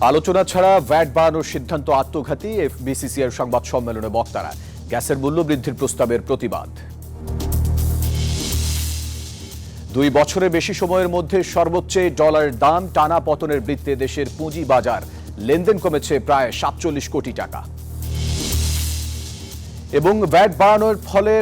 আলোচনা ছাড়া ভ্যাট বাড়ানোর সিদ্ধান্ত আত্মঘাতী, এফবিসিসিআই সংবাদ সম্মেলনে বক্তারা। গ্যাসের মূল্য বৃদ্ধির প্রস্তাবের প্রতিবাদ। 2 বছরের বেশি সময়ের মধ্যে সর্বোচ্চ ডলারের দাম, টানা পতনের বৃত্তে দেশের পুঁজি বাজার, লেনদেন কমেছে প্রায় 47 কোটি টাকা। এবং ভ্যাট বাড়ানোর ফলে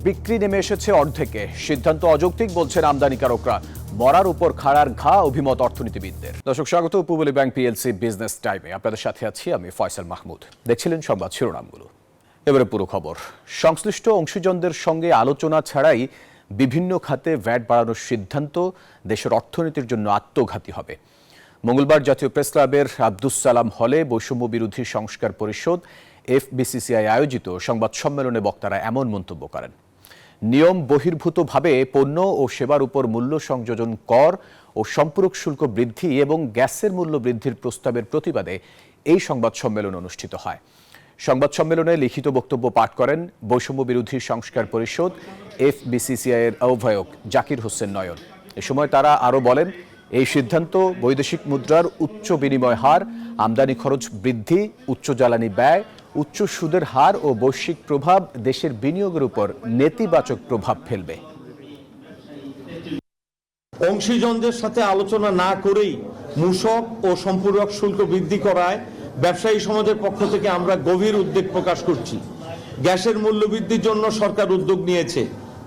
বিক্রি নেমে এসেছে অর্ধেকে। সিদ্ধান্ত অযৌক্তিক বলছেন আমদানিকারকরা। মরার উপর খাড়ার ঘা, অভিমত অর্থনীতিবিদদের। দর্শক স্বাগত পূবালী ব্যাংক পিএলসি বিজনেস টাইমে। আপনাদের সাথে আছি আমি ফয়সাল মাহমুদ। দেখছিলেন সংবাদ শিরোনামগুলো, এবারে পুরো খবর। সংশ্লিষ্ট অংশীজনদের সঙ্গে আলোচনা ছাড়াই বিভিন্ন খাতে ভ্যাট বাড়ানোর সিদ্ধান্ত দেশের অর্থনীতির জন্য আত্মঘাতী হবে। মঙ্গলবার জাতীয় প্রেস ক্লাবের আব্দুস সালাম হলে বৈষম্য বিরোধী সংস্কার পরিষদ এফবিসিসিআই আয়োজিত সংবাদ সম্মেলনে বক্তারা এমন মন্তব্য করেন। নিয়ম বহির্ভূতভাবে পণ্য ও সেবার উপর মূল্য সংযোজন কর ও সম্পূরক শুল্ক বৃদ্ধি এবং গ্যাসের মূল্য বৃদ্ধির প্রস্তাবের প্রতিবাদে এই সংবাদ সম্মেলন অনুষ্ঠিত হয়। সংবাদ সম্মেলনে লিখিত বক্তব্য পাঠ করেন বৈষম্য বিরোধী সংস্কার পরিষদ এফবিসিসিআই এর আহ্বায়ক জাকির হোসেন নয়ন। এ সময় তারা আরও বলেন, এই সিদ্ধান্ত বৈদেশিক মুদ্রার উচ্চ বিনিময় হার, আমদানি খরচ বৃদ্ধি, উচ্চ জ্বালানি ব্যয়, উচ্চ সুদের হার ও বৈশ্বিক প্রভাব দেশের বিনিয়োগের উপর নেতিবাচক প্রভাব ফেলবে। অংশীজনদের সাথে আলোচনা না করেই মূসক ও সম্পূরক শুল্ক বৃদ্ধি করায় ব্যবসায়ী সমাজের পক্ষ থেকে আমরা গভীর উদ্বেগ প্রকাশ করছি। গ্যাসের মূল্য বৃদ্ধির জন্য সরকার উদ্যোগ নিয়েছে।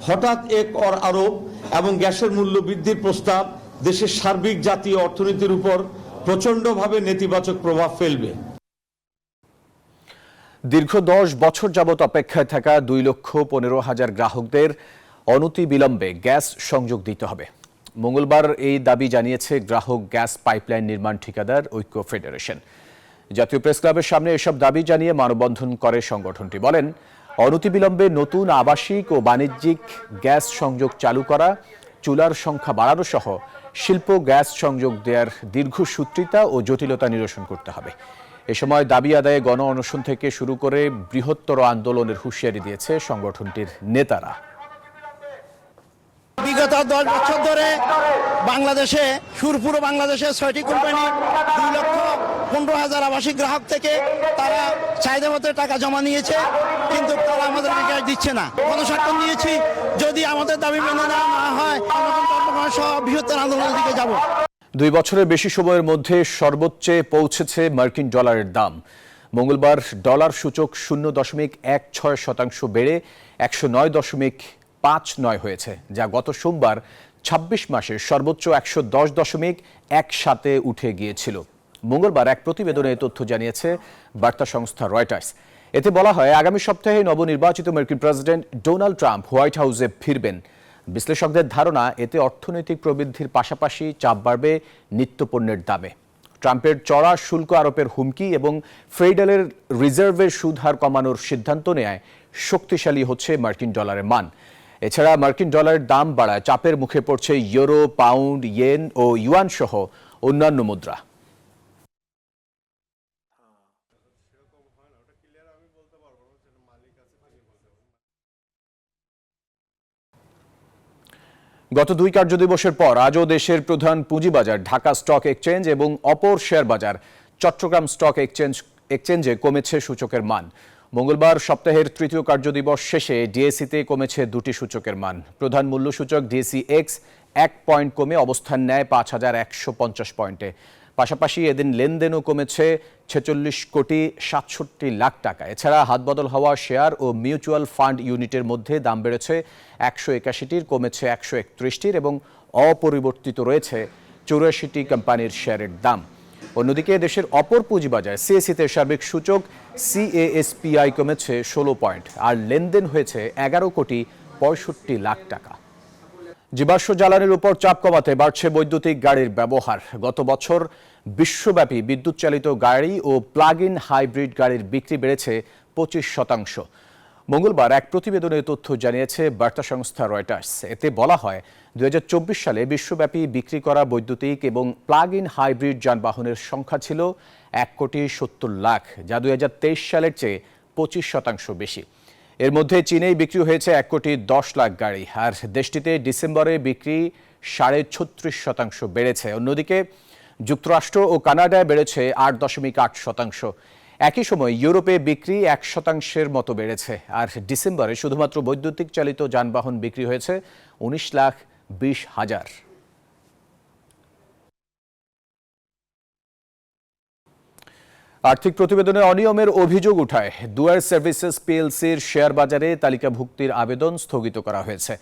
হঠাৎ এক কর আরোপ এবং গ্যাসের মূল্য বৃদ্ধির প্রস্তাব দেশের সার্বিক জাতীয় অর্থনীতির উপর প্রচণ্ডভাবে নেতিবাচক প্রভাব ফেলবে। দীর্ঘ 10 বছর যাবৎ অপেক্ষায় থাকা 2,15,000 গ্রাহকদের অনতিবিলম্বে গ্যাস সংযোগ দিতে হবে। মঙ্গলবার এই দাবি জানিয়েছে গ্রাহক গ্যাস পাইপলাইন নির্মাণ ঠিকাদার ঐক্য ফেডারেশন। জাতীয় প্রেস ক্লাবের সামনে এসব দাবি জানিয়ে মানববন্ধন করে সংগঠনটি। বলেন, অনতিবিলম্বে নতুন আবাসিক ও বাণিজ্যিক গ্যাস সংযোগ চালু করা, চুলার সংখ্যা বাড়ানো সহ শিল্প গ্যাস সংযোগ দেওয়ার দীর্ঘসূত্রিতা ও জটিলতা নিরসন করতে হবে। এ সময় দাবি আদায়ে গণ অনশন থেকে শুরু করে বৃহত্তর আন্দোলনের হুঁশিয়ারি দিয়েছে সংগঠনটির নেতারা। বিগত 10 বছর ধরে বাংলাদেশে, পুরো বাংলাদেশে 6টি কোম্পানি 2,15,000 আবাসিক গ্রাহক থেকে তারা চাহিদা মতো টাকা জমা নিয়েছে, কিন্তু তারা আমাদের গ্যাস দিচ্ছে না। গণস্বাক্ষর নিয়েছি, যদি আমাদের দাবি মেনে নেওয়া না হয় আমরা সহ বৃহত্তর আন্দোলনের দিকে যাব। 2 বছরের বেশি সময়ের মধ্যে সর্বোচ্চে পৌঁছেছে মার্কিন ডলারের দাম। মঙ্গলবার ডলার সূচক 0.16% বেড়ে 109.59 হয়েছে, যা গত সোমবার 26 মাসের সর্বোচ্চ 110.17 উঠে গিয়েছিল। মঙ্গলবার এক প্রতিবেদনে তথ্য জানিয়েছে বার্তা সংস্থা রয়টার্স। এতে বলা হয়, আগামী সপ্তাহে নবনির্বাচিত মার্কিন প্রেসিডেন্ট ডোনাল্ড ট্রাম্প হোয়াইট হাউসে ফিরবেন। বিশ্লেষকদের ধারণা, এতে অর্থনৈতিক প্রবৃদ্ধির পাশাপাশি চাপ বাড়বে নিত্যপণ্যের দামে। ট্রাম্পের চড়া শুল্ক আরোপের হুমকি এবং ফেডারেল রিজার্ভের সুদ হার কমানোর সিদ্ধান্ত নেয় শক্তিশালী হচ্ছে মার্কিন ডলারের মান। এছাড়া মার্কিন ডলারের দাম বাড়ায় চাপের মুখে পড়ছে ইউরো, পাউন্ড, ইয়েন ও ইউয়ান সহ অন্যান্য মুদ্রা। গত 2 কার্যদিবসের পর আজও দেশের প্রধান পুঁজিবাজার ঢাকা স্টক এক্সচেঞ্জ এবং অপর শেয়ার বাজার চট্টগ্রাম স্টক এক্সচেঞ্জে কমেছে সূচকের মান। মঙ্গলবার সপ্তাহের তৃতীয় কার্যদিবস শেষে ডিএসইতে কমেছে 2টি সূচকের মান। প্রধান মূল্য সূচক ডিএসই এক্স 1 পয়েন্ট কমে অবস্থান নেয় 5,150 পয়েন্টে। পাশাপাশি এদিন লেনদেনও কমেছে 46,67 লাখ টাকা। এছাড়া হাতবদল হওয়া শেয়ার ও মিউচুয়াল ফান্ড ইউনিটের মধ্যে দাম বেড়েছে 181টির, কমেছে 131টির এবং অপরিবর্তিত রয়েছে 84টি কোম্পানির শেয়ারের দাম। অন্যদিকে দেশের অপর পুঁজিবাজার সিএসইতে সার্বিক সূচক সিএএসপিআই কমেছে 16 পয়েন্ট, আর লেনদেন হয়েছে 11,65 লাখ টাকা। জীবাশ্ম জ্বালানির উপর চাপ কমাতে বাড়ছে বৈদ্যুতিক গাড়ির ব্যবহার। গত বছর বিশ্বব্যাপী বিদ্যুৎ চালিত গাড়ি ও প্লাগ ইন হাইব্রিড গাড়ির বিক্রি বেড়েছে 25%। মঙ্গলবার এক প্রতিবেদনে তথ্য জানিয়েছে বার্তা সংস্থা রয়টার্স। এতে বলা হয়, 2024 সালে বিশ্বব্যাপী বিক্রি করা বৈদ্যুতিক এবং প্লাগ ইন হাইব্রিড যানবাহনের সংখ্যা ছিল 1,70,00,000, যা 2023 সালের চেয়ে 25% বেশি। এর মধ্যে চীনেই বিক্রি হয়েছে 1,10,00,000 গাড়ি, আর দেশটিতে ডিসেম্বরে বিক্রি 36.5% বেড়েছে। অন্যদিকে যুক্তরাষ্ট্র ও কানাডায় বেড়েছে 8.8%। একই সময় ইউরোপে বিক্রি 1% মতো বেড়েছে। আর ডিসেম্বরে শুধুমাত্র বৈদ্যুতিক চালিত যানবাহন বিক্রি হয়েছে 19,20,000। আর্থিক প্রতিবেদনে অনিয়মের অভিযোগ উঠায় দুয়ার সার্ভিসেস পিএলসির শেয়ার বাজারে তালিকাভুক্তির আবেদন স্থগিত করা হয়েছে।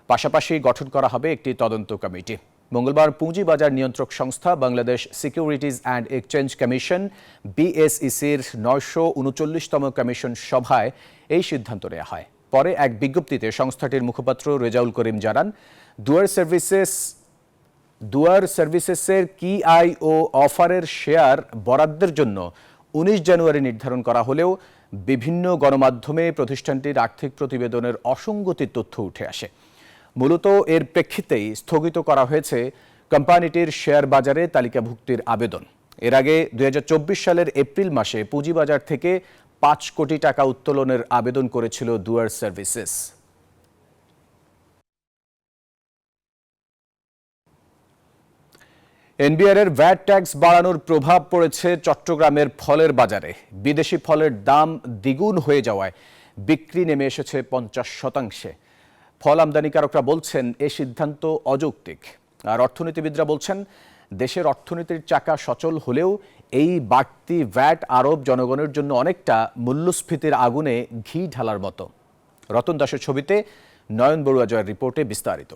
পাশাপাশি গঠন করা হবে একটি তদন্ত কমিটি। মঙ্গলবার পুঁজিবাজার নিয়ন্ত্রক সংস্থা Bangladesh securities and exchange commission বিএসইসির 939তম কমিশন সভায় এই সিদ্ধান্ত নেওয়া হয়। পরে এক বিজ্ঞপ্তিতে সংস্থাটির মুখপাত্র রেজাউল করিম জানান, দুয়ার সার্ভিসেসের কি আই ও অফারের শেয়ার বরাদ্দের জন্য 19 জানুয়ারি নির্ধারণ করা হলেও বিভিন্ন গণমাধ্যমে প্রতিষ্ঠানটির আর্থিক প্রতিবেদনের অসঙ্গতির তথ্য উঠে আসে। মূলত এর প্রেক্ষিতেই স্থগিত করা হয়েছে কোম্পানিটির শেয়ার বাজারে তালিকাভুক্তির আবেদন। এর আগে 2024 সালের এপ্রিল মাসে পুঁজিবাজার থেকে 5 কোটি টাকা উত্তোলনের আবেদন করেছিল দুয়ার সার্ভিসেস। এনবিআর এর ভ্যাট ট্যাক্স বাড়ানোর প্রভাব পড়েছে চট্টগ্রামের ফলের বাজারে। বিদেশি ফলের দাম দ্বিগুণ হয়ে যাওয়ায় বিক্রি নেমে এসেছে 50%। ফল আমদানিকারকরা বলছেন এ সিদ্ধান্ত অযৌক্তিক। আর অর্থনীতিবিদরা বলছেন দেশের অর্থনীতির চাকা সচল হলেও এই বাড়তি ভ্যাট আরব জনগণের জন্য অনেকটা মূল্যস্ফীতির আগুনে ঘি ঢালার মতো। রতন দাসের ছবিতে নয়ন বড়ুয়া জয়ের রিপোর্টে বিস্তারিত।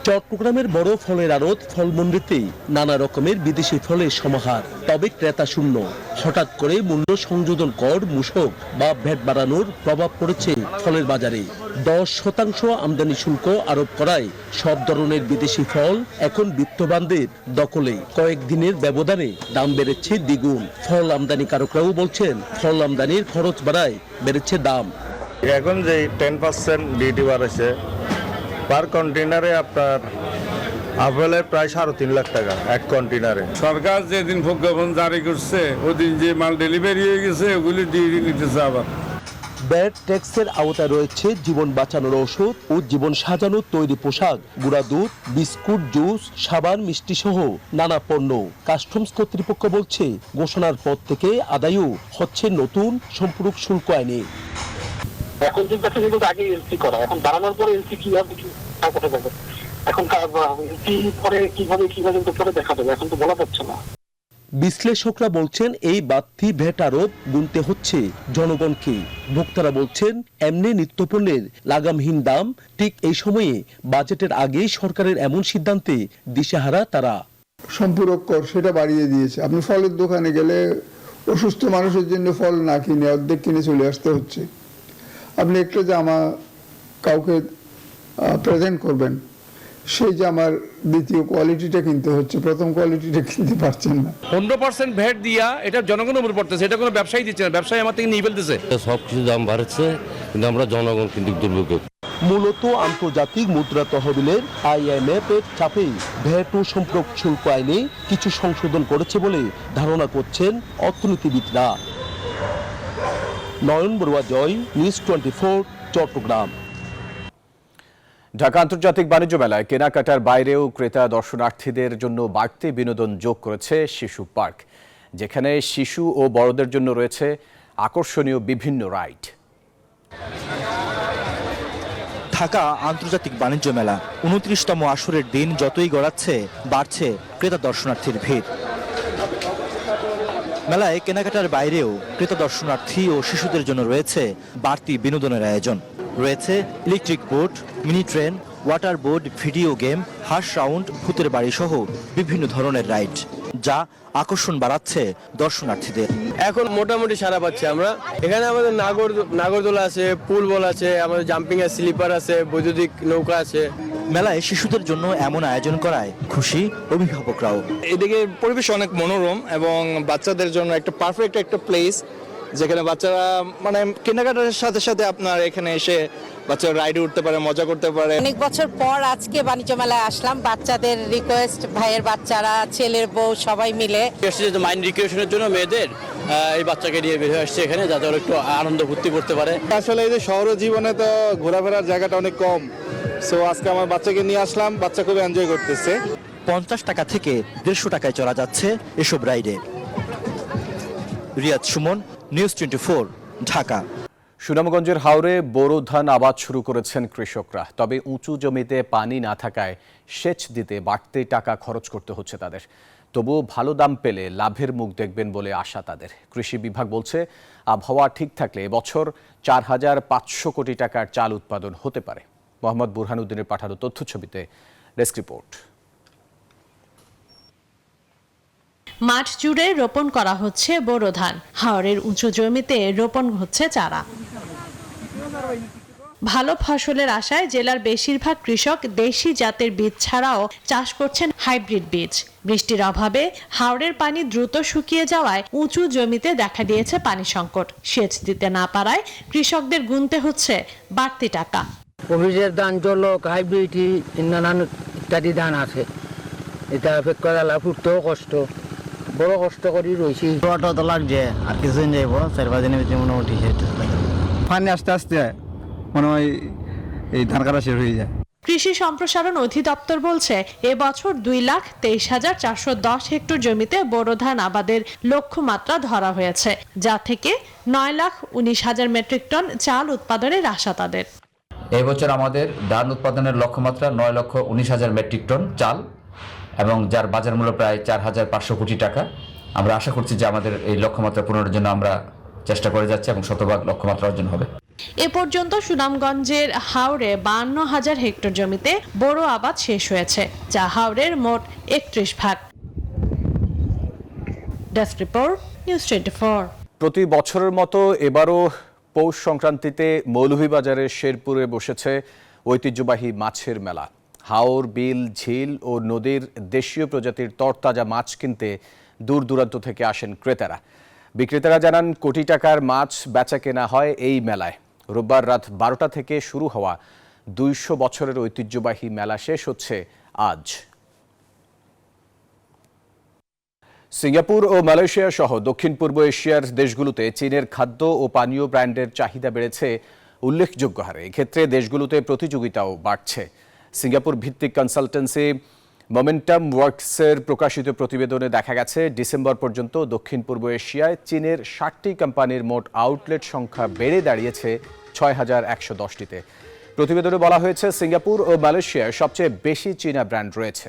চট্টগ্রামের বড় ফলের আড়ত ফলমন্ডিতেই নানা রকমের বিদেশি ফলের সমাহার, তবে ক্রেতা শূন্য। হঠাৎ করে মূল্য সংযোজন কর, মূসক বা ভ্যাট বাড়ানোর প্রভাব পড়েছে ফলের বাজারে। 10% আমদানি শুল্ক আরোপ করায় সব ধরনের বিদেশি ফল এখন বিত্তবানদের দখলে। কয়েকদিনের ব্যবধানে দাম বেড়েছে দ্বিগুণ। ফল আমদানিকারকরাও বলছেন ফল আমদানির খরচ বাড়ায় বেড়েছে দাম। এখন যে 10% ডিউটি বাড়াচ্ছে, পার কন্টেনারে আপনার আপেলের প্রায় 3.5 লাখ টাকা এক কন্টেনারে। সরকার যেদিন প্রজ্ঞাপন জারি করছে ওদিন যে মাল ডেলিভারি হয়ে গেছে ওগুলি ডিউটি নিতেছে। আবার ভ্যাট ট্যাক্সের আওতায় রয়েছে জীবন বাঁচানোর ওষুধ ও জীবন সাজানোর তৈরি পোশাক, গুঁড়া দুধ, বিস্কুট, জুস, সাবান, মিষ্টি সহ নানা পণ্য। কাস্টমস কর্তৃপক্ষ বলছে ঘোষণার পর থেকে আদায়ও হচ্ছে নতুন সম্পূরক শুল্ক আইনে। এখন কিন্তু আগে এলসি করা, এখন বাড়ানোর পরে এলসি কিভাবে কোথায় যাবে, এখন এলসি পরে কিভাবে পরে দেখা যাবে, এখন তো বলা যাচ্ছে না। বিশ্লেষকরা বলছেন এই বাড়তি ভ্যাট আরোপ গুনতে হচ্ছে জনগণকে। ভোক্তারা বলছেন এমনি নিত্যপণ্যের লাগামহীন দাম। ঠিক এই সময়ে বাজেটের আগে সরকারের এমন সিদ্ধান্তে দিশেহারা তারা। সম্পূরক কর সেটা বাড়িয়ে দিয়েছে। আপনি ফলের দোকানে গেলে অসুস্থ মানুষের জন্য ফল না কিনে অর্ধেক কিনে চলে আসতে হচ্ছে। আপনি একটা জামা কাউকে প্রেজেন্ট করবেন, সেই জামার দ্বিতীয় কোয়ালিটিটা কিনতে হচ্ছে, প্রথম কোয়ালিটিটা কিনতে পারছেন না। 15% ভ্যাট দিয়া এটা জনগণের উপর পড়তেছে, এটা কোনো ব্যবসায়ী দিচ্ছে না, ব্যবসায়ী আমার থেকে নিয়ে ফেলতেছে। সবকিছু দাম বাড়ছে, কিন্তু আমরা জনগণ কিন্তু দুর্ভোগ। মূলত আন্তর্জাতিক মুদ্রা তহবিলের IMF এর চাপেই ভ্যাট ও সম্পর্ক শুল্ক আইনে কিছু সংশোধন করেছে বলে ধারণা করছেন অর্থনীতিবিদরা। নয়ন বড়ুয়া জয়, নিউজ 24, চট্টগ্রাম। ঢাকা আন্তর্জাতিক বাণিজ্য মেলায় কেনাকাটার বাইরেও ক্রেতা দর্শনার্থীদের জন্য বাড়তি বিনোদন যোগ করেছে শিশু পার্ক, যেখানে শিশু ও বড়দের জন্য রয়েছে আকর্ষণীয় বিভিন্ন রাইড। ঢাকা আন্তর্জাতিক বাণিজ্য মেলা 29তম আসরের দিন যতই গড়াচ্ছে বাড়ছে ক্রেতা দর্শনার্থীর ভিড়। মেলায় কেনাকাটার বাইরেও ক্রেতা দর্শনার্থী ও শিশুদের জন্য রয়েছে বাড়তি বিনোদনের আয়োজন। রয়েছে electric boat, mini train, water board, video game, হাঁস রাউন্ড, ভূতের বাড়ি সহ বিভিন্ন ধরনের রাইড, যা আকর্ষণ বাড়াচ্ছে দর্শনার্থীদের। এখন মোটামুটি সারা পাচ্ছি আমরা। এখানে আমাদের নাগরদোলা আছে, পুল বল আছে, আমাদের জাম্পিং এর স্লিপার আছে, বৈদ্যুতিক নৌকা আছে। মেলায় শিশুদের জন্য এমন আয়োজন করায় খুশি অভিভাবকরাও। এদিকে পরিবেশ অনেক মনোরম এবং বাচ্চাদের জন্য একটা পারফেক্ট একটা প্লেস, যেখানে বাচ্চারা মানে কেনাকাটার সাথে সাথে আপনার এখানে এসে বাচ্চারা রাইডে উঠতে পারে, মজা করতে পারে। অনেক বছর পর আজকে বাণিজ্য মেলায় আসলাম। বাচ্চাদের রিকোয়েস্ট, ভাইয়ের বাচ্চারা, ছেলের বউ সবাই মিলে মাইন্ড রিক্রিয়েশনের জন্য মেয়েদের এই বাচ্চাকে নিয়ে বের হয়ে আসছে এখানে, যাতে ওরা একটু আনন্দ ফুর্তি করতে পারে। আসলে এই যে শহর জীবনে তো ঘোরাফেরার জায়গাটা অনেক কম, সো আজকে আমার বাচ্চাকে নিয়ে আসলাম, বাচ্চা খুব এনজয় করতেছে। 50 টাকা থেকে 150 টাকায় চলা যাচ্ছে এসব রাইডে। রিয়াদ সুমন, নিউজ 24, ঢাকা। সুনামগঞ্জের হাওরে বোরো ধান আবাদ শুরু করেছেন কৃষকরা। তবে উঁচু জমিতে পানি না থাকায় সেচ দিতে বাড়তি টাকা খরচ করতে হচ্ছে তাদের। তবুও ভালো দাম পেলে লাভের মুখ দেখবেন বলে আশা তাদের। কৃষি বিভাগ বলছে, আবহাওয়া ঠিক থাকলে এবছর 4,500 কোটি টাকার চাল উৎপাদন হতে পারে। মোহাম্মদ বুরহানুদ্দিনের পাঠানো তথ্যছবিতে ডেস্ক রিপোর্ট। মাঠ জুড়ে রোপণ করা হচ্ছে বোরো ধান। হাওরের উঁচু জমিতে রোপণ হচ্ছে চারা। ভালো ফসলের আশায় জেলার বেশিরভাগ কৃষক দেশি জাতের বীজ ছাড়াও চাষ করছেন হাইব্রিড বীজ। বৃষ্টির অভাবে হাওরের পানি দ্রুত শুকিয়ে যাওয়ায় উঁচু জমিতে দেখা দিয়েছে পানি সংকট। সেচ দিতে না পারায় কৃষকদের গুনতে হচ্ছে বাড়তি টাকা। বীজের ধান জলক হাইব্রিড নানান ইত্যাদি ধান আছে, এটা করা ফুটতেও কষ্ট, বড় কষ্ট করি রয়েছি। তো লাগছে আর কিছুদিন যাইব, 4-5 দিনের ভিতরে মোটামুটি পানি আস্তে আস্তে মনে হয় এই ধান কাটা শেষ হয়ে যায়। কৃষি সম্প্রসারণ অধিদপ্তর বলছে, এবছর 2,23,410 হেক্টর জমিতে বোরো ধান আবাদের লক্ষ্যমাত্রা ধরা হয়েছে, যা থেকে 9,19,000 মেট্রিক টন চাল উৎপাদনের আশা তাদের। এবছর আমাদের ধান উৎপাদনের লক্ষ্যমাত্রা 9,19,000 মেট্রিক টন চাল, এবং যার বাজার মূল্য প্রায় 4,500 কোটি টাকা। আমরা আশা করছি যে আমাদের এই লক্ষ্যমাত্রা পূরণের জন্য আমরা চেষ্টা করে যাচ্ছি এবং শতভাগ লক্ষ্যমাত্রা অর্জন হবে। এ পর্যন্ত সুনামগঞ্জের হাওরে 52,000 হেক্টর জমিতে বোরো আবাদ শেষ হয়েছে, যা হাওরের মোট 31%। Desk report, news 24। প্রতি বছরের মতো এবারও পৌষ সংক্রান্তিতে মৌলভীবাজারের শেরপুরে বসেছে ঐতিহ্যবাহী মাছের মেলা। হাওর, বিল, ঝিল ও নদীর দেশীয় প্রজাতির তরতাজা মাছ কিনতে দূর দূরান্ত থেকে আসেন ক্রেতারা। বিক্রেতারা জানান, কোটি টাকার মাছ বেচা কেনা হয় এই মেলায়। রোববার রাত 12টা থেকে শুরু হওয়া 200 বছরের ঐতিহ্যবাহী মেলা শেষ হচ্ছে আজ। সিঙ্গাপুর ও মালয়েশিয়া সহ দক্ষিণ পূর্ব এশিয়ার দেশগুলোতে চীনের খাদ্য ও পানীয় ব্র্যান্ডের চাহিদা বেড়েছে উল্লেখযোগ্য হারে। এক্ষেত্রে দেশগুলোতে প্রতিযোগিতাও বাড়ছে। সিঙ্গাপুর ভিত্তিক কনসালটেন্সি মোমেন্টাম ওয়ার্কসের প্রকাশিত প্রতিবেদনে দেখা গেছে, ডিসেম্বর পর্যন্ত দক্ষিণ পূর্ব এশিয়ায় চীনের 60টি কোম্পানির মোট আউটলেট সংখ্যা বেড়ে দাঁড়িয়েছে 6,110টিতে। প্রতিবেদনে বলা হয়েছে, সিঙ্গাপুর ও মালয়েশিয়ায় সবচেয়ে বেশি চীনা ব্র্যান্ড রয়েছে।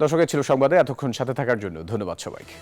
দর্শকের ছিল সংবাদে, এতক্ষণ সাথে থাকার জন্য ধন্যবাদ সবাইকে।